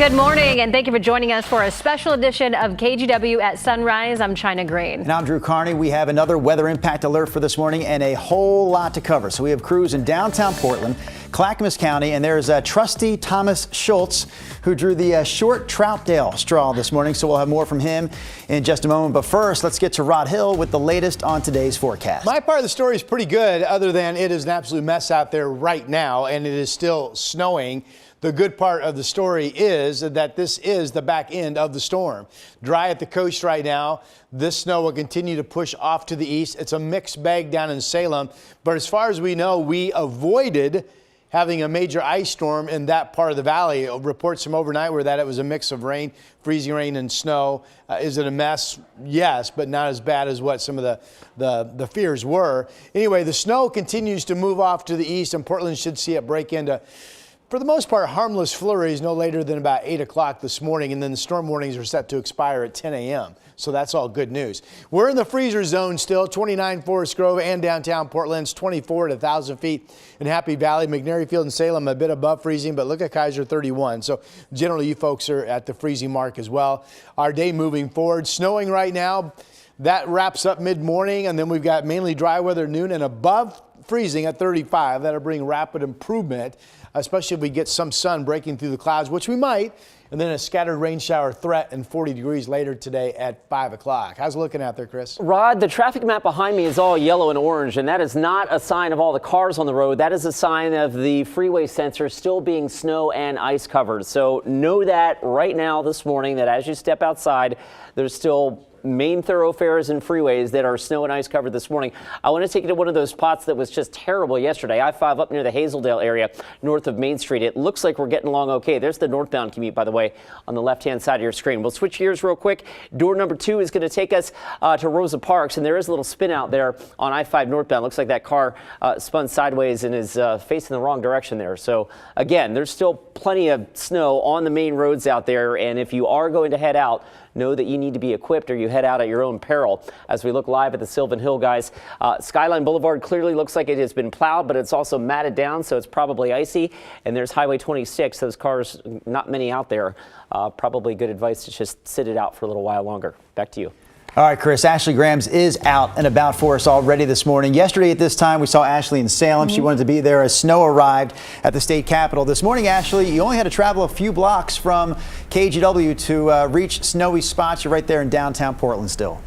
Good morning, and thank you for joining us for a special edition of KGW at Sunrise. I'm China Green. And I'm Drew Carney. We have another weather impact alert for this morning and a whole lot to cover. So we have crews in downtown Portland, Clackamas County, and there's trustee Thomas Schultz, who drew the short Troutdale straw this morning. So we'll have more from him in just a moment. But first, let's get to Rod Hill with the latest on today's forecast. My part of the story is pretty good, other than it is an absolute mess out there right now, and it is still snowing. The good part of the story is that this is the back end of the storm. Dry at the coast right now. This snow will continue to push off to the east. It's a mixed bag down in Salem, but as far as we know, we avoided having a major ice storm in that part of the valley. Reports from overnight were that it was a mix of rain, freezing rain and snow. Is it a mess? Yes, but not as bad as what some of the fears were. Anyway, the snow continues to move off to the east, and Portland should see it break into, for the most part, harmless flurries no later than about 8 o'clock this morning, and then the storm warnings are set to expire at 10 a.m. So that's all good news. We're in the freezer zone still. 29 Forest Grove and downtown Portland's 24 at 1,000 feet in Happy Valley. McNary Field and Salem a bit above freezing, but look at Kaiser 31. So generally you folks are at the freezing mark as well. Our day moving forward, snowing right now. That wraps up mid-morning, and then we've got mainly dry weather noon and above freezing at 35. That'll bring rapid improvement, especially if we get some sun breaking through the clouds, which we might, and then a scattered rain shower threat and 40 degrees later today at 5 o'clock. How's it looking out there, Chris? Rod, the traffic map behind me is all yellow and orange, and that is not a sign of all the cars on the road. That is a sign of the freeway sensor still being snow and ice covered. So know that right now this morning, that as you step outside, there's still main thoroughfares and freeways that are snow and ice covered this morning. I want to take you to one of those spots that was just terrible yesterday. I-5 up near the Hazeldale area, north of Main Street. It looks like we're getting along okay. There's the northbound commute, by the way, on the left-hand side of your screen. We'll switch gears real quick. Door number 2 is going to take us to Rosa Parks, and there is a little spin out there on I-5 northbound. Looks like that car spun sideways and is facing the wrong direction there. So again, there's still plenty of snow on the main roads out there, and if you are going to head out, know that you need to be equipped or you head out at your own peril. As we look live at the Sylvan Hill, guys, Skyline Boulevard clearly looks like it has been plowed, but it's also matted down, so it's probably icy. And there's Highway 26. Those cars, not many out there. Probably good advice to just sit it out for a little while longer. Back to you. All right, Chris, Ashley Grams is out and about for us already this morning. Yesterday at this time, we saw Ashley in Salem. She wanted to be there as snow arrived at the state capitol. This morning, Ashley, you only had to travel a few blocks from KGW to reach snowy spots. You're right there in downtown Portland still.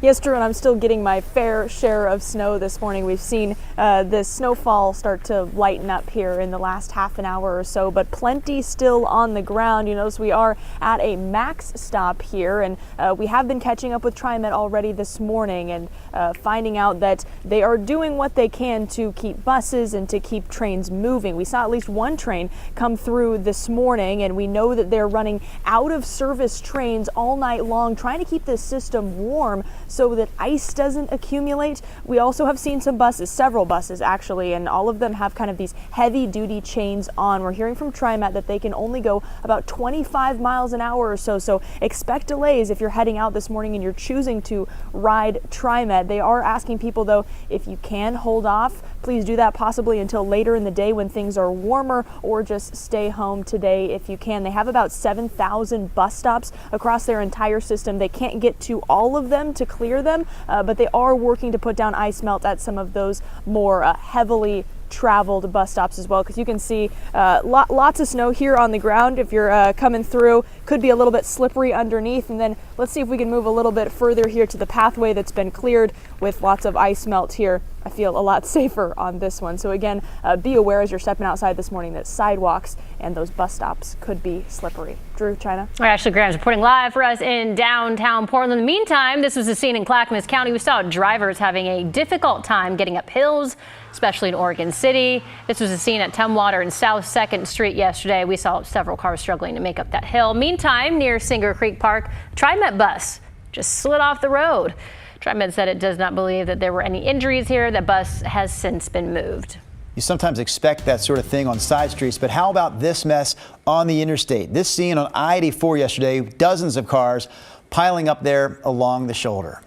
Yes, Drew, and I'm still getting my fair share of snow this morning. We've seen the snowfall start to lighten up here in the last half an hour or so, but plenty still on the ground. You notice we are at a max stop here, and we have been catching up with TriMet already this morning and finding out that they are doing what they can to keep buses and to keep trains moving. We saw at least one train come through this morning, and we know that they're running out of service trains all night long, trying to keep the system warm so that ice doesn't accumulate. We also have seen some buses, several buses actually, and all of them have kind of these heavy duty chains on. We're hearing from TriMet that they can only go about 25 miles an hour or so, so expect delays if you're heading out this morning and you're choosing to ride TriMet. They are asking people, though, if you can hold off, please do that possibly until later in the day when things are warmer, or just stay home today if you can. They have about 7,000 bus stops across their entire system. They can't get to all of them to clear them, but they are working to put down ice melt at some of those more heavily traveled bus stops as well, because you can see lots of snow here on the ground. If you're coming through, could be a little bit slippery underneath. And then let's see if we can move a little bit further here to the pathway that's been cleared with lots of ice melt here. I feel a lot safer on this one. So again, be aware as you're stepping outside this morning that sidewalks and those bus stops could be slippery. Drew, China. All right, Ashley Grams reporting live for us in downtown Portland. In the meantime, this was a scene in Clackamas County. We saw drivers having a difficult time getting up hills, especially in Oregon City. This was a scene at Tumwater and South 2nd Street yesterday. We saw several cars struggling to make up that hill. Meantime, near Singer Creek Park, TriMet bus just slid off the road. TriMet said it does not believe that there were any injuries here. The bus has since been moved. You sometimes expect that sort of thing on side streets, but how about this mess on the interstate? This scene on I-84 yesterday, dozens of cars piling up there along the shoulder.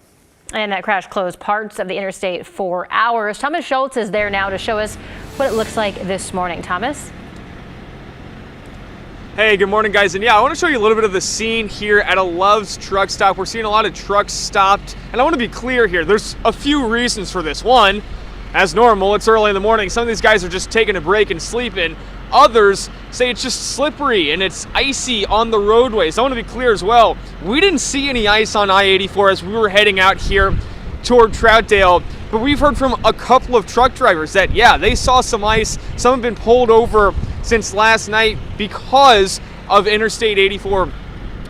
And that crash closed parts of the interstate for hours. Thomas Schultz is there now to show us what it looks like this morning. Thomas? Hey, good morning, guys. And yeah, I want to show you a little bit of the scene here at a Love's truck stop. We're seeing a lot of trucks stopped. And I want to be clear here. There's a few reasons for this. One, as normal, it's early in the morning. Some of these guys are just taking a break and sleeping. Others say it's just slippery and it's icy on the roadways. I want to be clear as well. We didn't see any ice on I-84 as we were heading out here toward Troutdale. But we've heard from a couple of truck drivers that, yeah, they saw some ice. Some have been pulled over since last night because of Interstate 84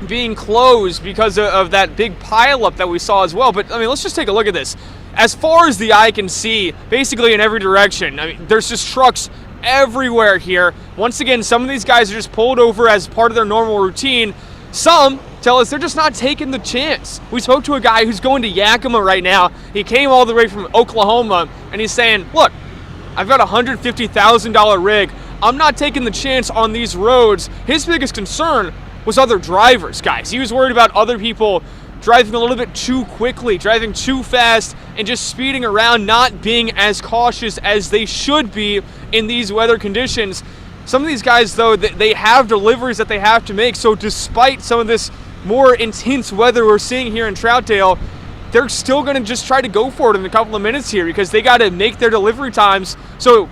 being closed because of that big pileup that we saw as well. But, I mean, let's just take a look at this. As far as the eye can see, basically in every direction, I mean, there's just trucks everywhere here. Once again, some of these guys are just pulled over as part of their normal routine. Some tell us they're just not taking the chance. We spoke to a guy who's going to Yakima right now. He came all the way from Oklahoma, and he's saying, look, I've got a $150,000 rig. I'm not taking the chance on these roads. His biggest concern was other drivers, guys. He was worried about other people driving a little bit too quickly, driving too fast, and just speeding around, not being as cautious as they should be in these weather conditions. Some of these guys, though, they have deliveries that they have to make, so despite some of this more intense weather we're seeing here in Troutdale, they're still going to just try to go for it in a couple of minutes here because they got to make their delivery times. So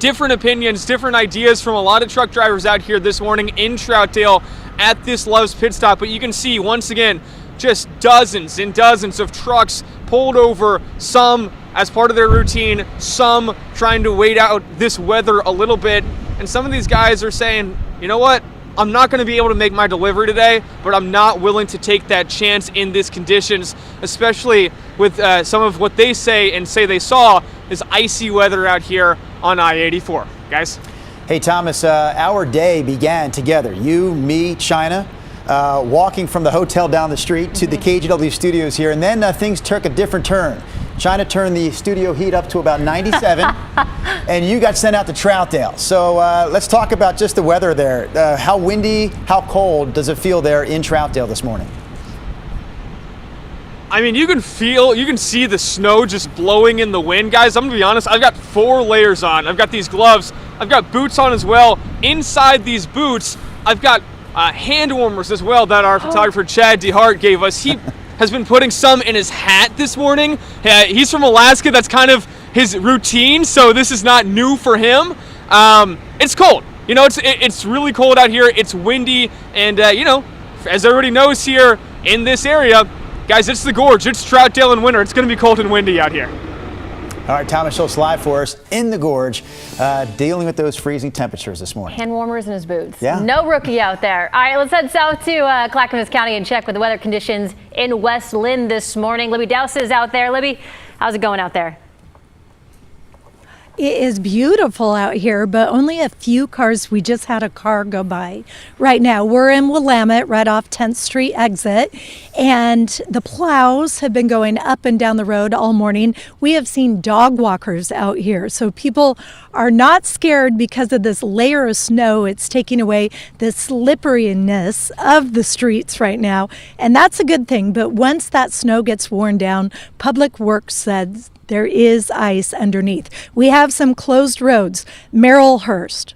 different opinions, different ideas from a lot of truck drivers out here this morning in Troutdale at this Love's pit stop. But you can see, once again, just dozens and dozens of trucks pulled over, some as part of their routine, some trying to wait out this weather a little bit. And some of these guys are saying, you know what? I'm not going to be able to make my delivery today, but I'm not willing to take that chance in these conditions, especially with some of what they say they saw is icy weather out here on I-84. Guys? Hey, Thomas, our day began together. You, me, China, walking from the hotel down the street to the KGW studios here, and then things took a different turn. China turned the studio heat up to about 97, and you got sent out to Troutdale. So let's talk about just the weather there. How windy, how cold does it feel there in Troutdale this morning? I mean, you can see the snow just blowing in the wind. Guys, I'm going to be honest, I've got 4 layers on. I've got these gloves. I've got boots on as well. Inside these boots, I've got hand warmers as well that our photographer Chad DeHart gave us. He has been putting some in his hat this morning. He's from Alaska. That's kind of his routine, so this is not new for him. It's cold. You know, it's really cold out here. It's windy, and you know, as everybody knows here in this area, guys, it's the gorge. It's Troutdale in winter. It's going to be cold and windy out here. All right, Thomas Schultz live for us in the gorge, dealing with those freezing temperatures this morning. Hand warmers in his boots. Yeah. No rookie out there. All right, let's head south to Clackamas County and check with the weather conditions in West Linn this morning. Libby Dowse is out there. Libby, how's it going out there? It is beautiful out here, but only a few cars. We just had a car go by. Right now, we're in Willamette, right off 10th Street exit, and the plows have been going up and down the road all morning. We have seen dog walkers out here, so people are not scared because of this layer of snow. It's taking away the slipperiness of the streets right now, and that's a good thing. But once that snow gets worn down, Public Works said there is ice underneath. We have some closed roads. Merrillhurst,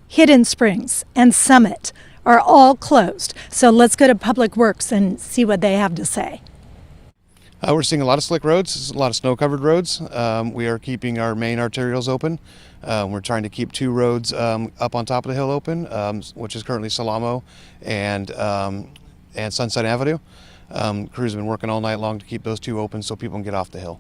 Hidden Springs, and Summit are all closed. So let's go to Public Works and see what they have to say. We're seeing a lot of slick roads, a lot of snow-covered roads. We are keeping our main arterials open. We're trying to keep 2 roads up on top of the hill open, which is currently Salamo and Sunset Avenue. Crews have been working all night long to keep those 2 open so people can get off the hill.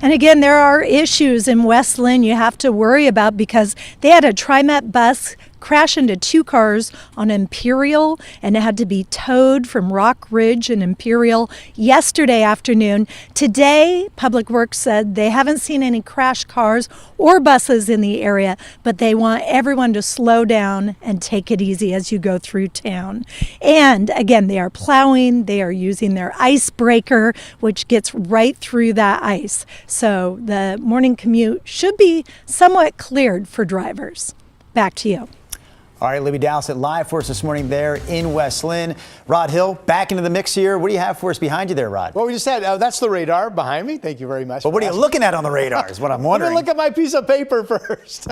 And again, there are issues in West Linn you have to worry about because they had a TriMet bus crash into 2 cars on Imperial, and it had to be towed from Rock Ridge and Imperial yesterday afternoon. Today, Public Works said they haven't seen any crash cars or buses in the area, but they want everyone to slow down and take it easy as you go through town. And again, they are plowing, they are using their icebreaker, which gets right through that ice. So the morning commute should be somewhat cleared for drivers. Back to you. All right, Libby Dowsett live for us this morning there in West Linn. Rod Hill back into the mix here. What do you have for us behind you there, Rod? Well, we just had, that's the radar behind me. Thank you very much. But what are you looking at on the radar is what I'm wondering. Let me look at my piece of paper first.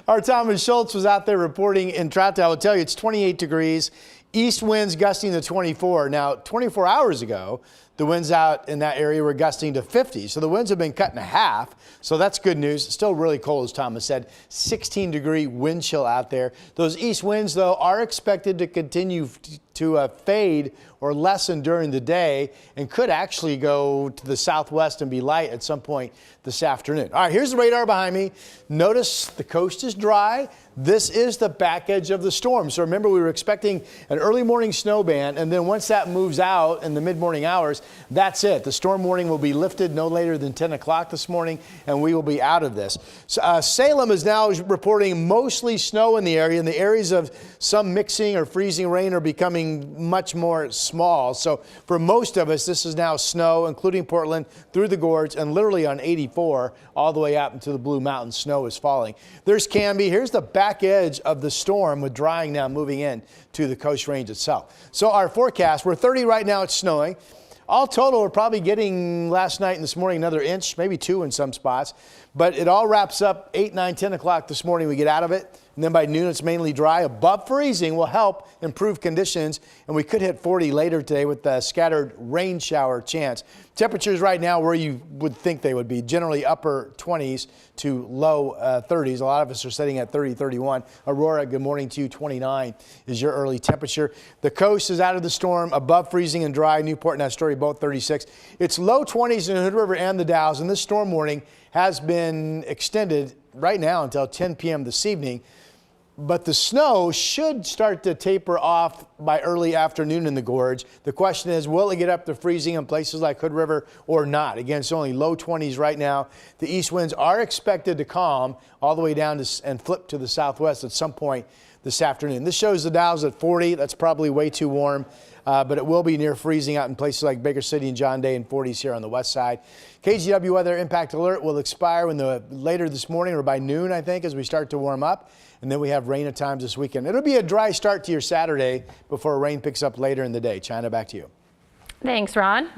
Our Thomas Schultz was out there reporting in Troutdale. I'll tell you, it's 28 degrees. East winds gusting to 24. Now, 24 hours ago, the winds out in that area were gusting to 50. So the winds have been cut in half. So that's good news. It's still really cold, as Thomas said. 16-degree wind chill out there. Those east winds, though, are expected to continue to fade or lessen during the day and could actually go to the southwest and be light at some point this afternoon. All right, here's the radar behind me. Notice the coast is dry. This is the back edge of the storm. So remember, we were expecting an early morning snow band, and then once that moves out in the mid-morning hours, that's it. The storm warning will be lifted no later than 10 o'clock this morning, and we will be out of this. So, Salem is now reporting mostly snow in the area, and the areas of some mixing or freezing rain are becoming much more small. So for most of us, this is now snow, including Portland, through the gorge, and literally on 84 all the way out into the Blue Mountains. Snow is falling. There's Canby. Here's the back edge of the storm with drying now moving in to the Coast Range itself. So our forecast, we're 30 right now, it's snowing. All total, we're probably getting last night and this morning another inch, maybe 2 in some spots. But it all wraps up 8, 9, 10 o'clock this morning. We get out of it. And then by noon, it's mainly dry. Above freezing will help improve conditions. And we could hit 40 later today with a scattered rain shower chance. Temperatures right now where you would think they would be, generally upper 20s to low 30s. A lot of us are sitting at 30, 31. Aurora, good morning to you. 29 is your early temperature. The coast is out of the storm, above freezing and dry. Newport and Astoria both 36. It's low 20s in Hood River and the Dalles. And this storm warning has been extended right now until 10 p.m. this evening. But the snow should start to taper off by early afternoon in the gorge. The question is, will it get up to freezing in places like Hood River or not? Again, it's only low 20s right now. The east winds are expected to calm all the way down to, and flip to the southwest at some point this afternoon. This shows the Dalles at 40. That's probably way too warm. But it will be near freezing out in places like Baker City and John Day, and 40s here on the west side. KGW weather impact alert will expire later this morning or by noon, I think, as we start to warm up. And then we have rain at times this weekend. It'll be a dry start to your Saturday before rain picks up later in the day. China, back to you. Thanks, Ron.